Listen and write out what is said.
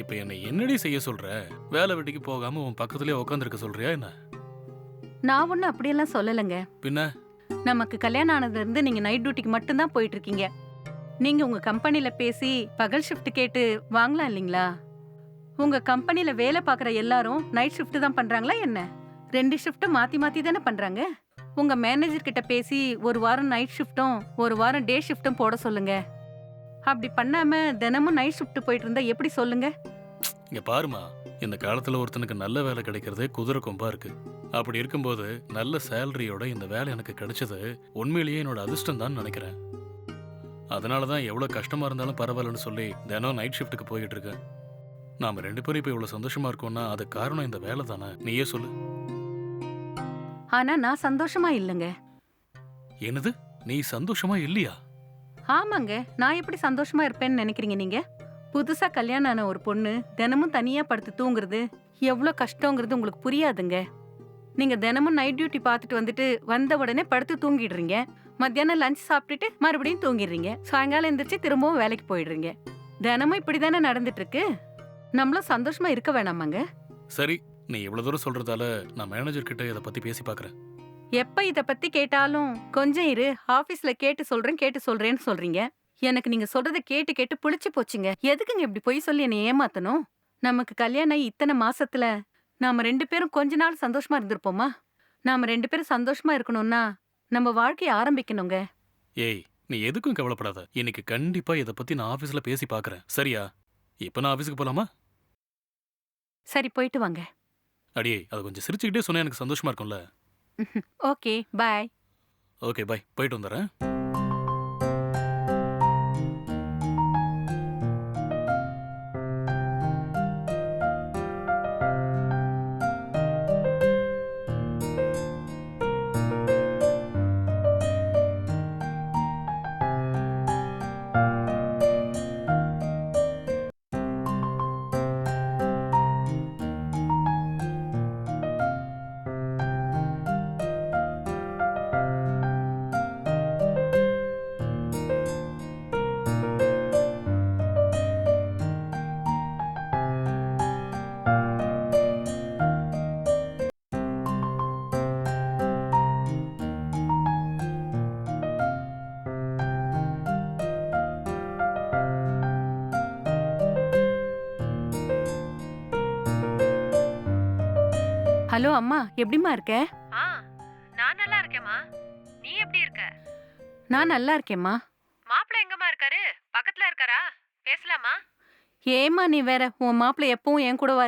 இப்ப என்னை என்னடி செய்ய சொல்ற? வேலை வெட்டிக்கு போகாம உன் பக்கத்துலயே உட்காந்துருக்க சொல்றியா என்ன? நான் ஒன்றும் அப்படியெல்லாம் சொல்லலைங்க. பின்ன நமக்கு கல்யாணம் ஆனதுல இருந்து நீங்க நைட் டியூட்டிக்கு மட்டும்தான் போயிட்டு இருக்கீங்க. நீங்க உங்க கம்பெனில பேசி பகல் ஷிஃப்ட் கேட்டு வாங்கலாம் இல்லைங்களா? உங்க கம்பெனில வேலை பார்க்குற எல்லாரும் நைட் ஷிஃப்ட் தான் பண்றாங்களா என்ன? 2 ஷிஃப்ட்டும் மாத்தி மாத்தி தானே பண்றாங்க. உங்க மேனேஜர் கிட்ட பேசி ஒரு வாரம் நைட் ஷிஃப்ட்டும் ஒரு வாரம் டே ஷிஃப்ட்டும் போட சொல்லுங்க. அப்படி பண்ணாம தினமும் நைட் ஷிஃப்ட் போயிட்டு இருந்தா எப்படி சொல்லுங்க? இங்க பாருமா, இந்த காலத்துல ஒருத்தனுக்கு நல்ல வேலை கிடைக்கிறதே குதிரை கொம்பா இருக்கு. அப்படி இருக்கும்போது நல்ல சேலரியோட இந்த வேலை எனக்கு கிடைச்சது உண்மையிலேயே என்னோட அதிர்ஷ்டம் தான் நினைக்கிறேன். அதனாலதான் எவ்வளவு கஷ்டமா இருந்தாலும் பரவாயில்லன்னு சொல்லி தினம் நைட் ஷிஃப்ட்டுக்கு போயிட்டு இருக்கேன். நாம 2 பேரும் இப்ப இவ்வளவு சந்தோஷமா இருக்கோம்னா அது காரணம் இந்த வேலை தானே? நீயே சொல்லு. ஆனா நான் சந்தோஷமா இல்லைங்க. என்னது? நீ சந்தோஷமா இல்லையா? ஆமாங்க, நான் எப்படி சந்தோஷமா இருப்பேன்னு நினைக்கிறீங்க நீங்க? புதுசா கல்யாணம் ஆன ஒரு பொண்ணு தினமும் தனியா படுத்து தூங்குறது எவ்வளோ கஷ்டங்கிறது உங்களுக்கு புரியாதுங்க. நீங்க தினமும் நைட் டியூட்டி பார்த்துட்டு வந்துட்டு வந்த உடனே படுத்து தூங்கிடுறீங்க. மத்தியானம் லஞ்ச் சாப்பிட்டுட்டு மறுபடியும் தூங்கிடுறீங்க. சாயங்காலம் எந்திரிச்சு திரும்பவும் வேலைக்கு போயிடுறீங்க. தினமும் இப்படிதானே நடந்துட்டு இருக்கு. நம்மளும் சந்தோஷமா இருக்க வேணாமாங்க? சரி, நீ இவ்வளவு தூரம் சொல்றதால நான் மேனேஜர் கிட்ட இதை பத்தி பேசி பார்க்கறேன். எப்ப இத பத்தி கேட்டாலும் கொஞ்சம் இரு, ஆபீஸ்ல கேட்டு சொல்றேன்னு சொல்றீங்க. எனக்கு நீங்க சொல்றத கேட்டு கேட்டு புளிச்சு போச்சுங்க. எதுக்குங்க இப்படி பொய் சொல்லி என்னை ஏமாத்தணும்? நமக்கு கல்யாணம் ஆகி இத்தனை மாசத்துல நாம 2 பேரும் கொஞ்ச நாள் சந்தோஷமா இருந்திருப்போமா? நாம 2 பேரும் சந்தோஷமா இருக்கணும்னா நம்ம வாழ்க்கைய ஆரம்பிக்கணுங்க. ஏய், நீ எதுக்கும் கவலைப்படாத. இன்னைக்கு கண்டிப்பா இதை பத்தி நான் ஆபீஸ்ல பேசி பார்க்கறேன். சரியா? இப்ப நான் ஆபீஸ்க்கு போலாமா? சரி, போயிட்டு வாங்க. அடியே, அதை கொஞ்சம் சிரிச்சுக்கிட்டே சொன்னா எனக்கு சந்தோஷமா இருக்கும்ல. Okay, bye. Okay, bye. போயிட்டு வந்துடுறேன். ஹலோ அம்மா, எப்படிம்மா இருக்க? நான் நல்லா இருக்கேம்மா. நீ எப்படி இருக்க? நான் நல்லா இருக்கேம்மா. மாப்பிள்ளை எங்கம்மா இருக்காரு? பக்கத்துல இருக்காரா? பேசலாமா? ஏம்மா நீ வேற, உன் மாப்பிள்ளை எப்பவும் என் கூடவா